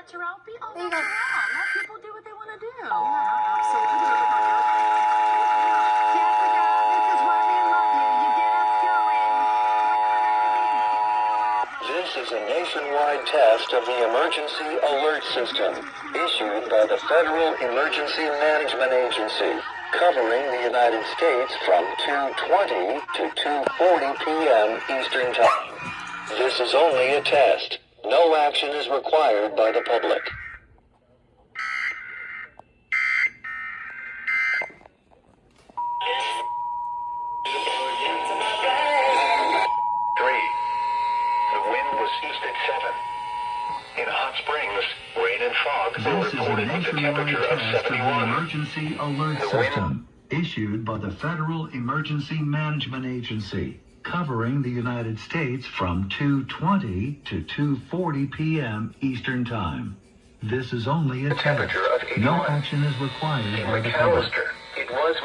Terrell, be all There you that go. around. Let people do what they want to do. Jessica, this is why we love you. You get us going. This is a nationwide test of the Emergency Alert System, issued by the Federal Emergency Management Agency, covering the United States from 2:20 to 2:40 p.m. Eastern Time. This is only a test. No action is required by the public. The wind was east at 7. In Hot Springs, rain and fog were This is a recorded with a nationwide temperature of test of the 71. Emergency Alert System, issued by the Federal Emergency Management Agency, covering the United States from 2:20 to 2:40 p.m. Eastern Time. This is only a test. Temperature of 81. No action is required In by the public. McAllister, it was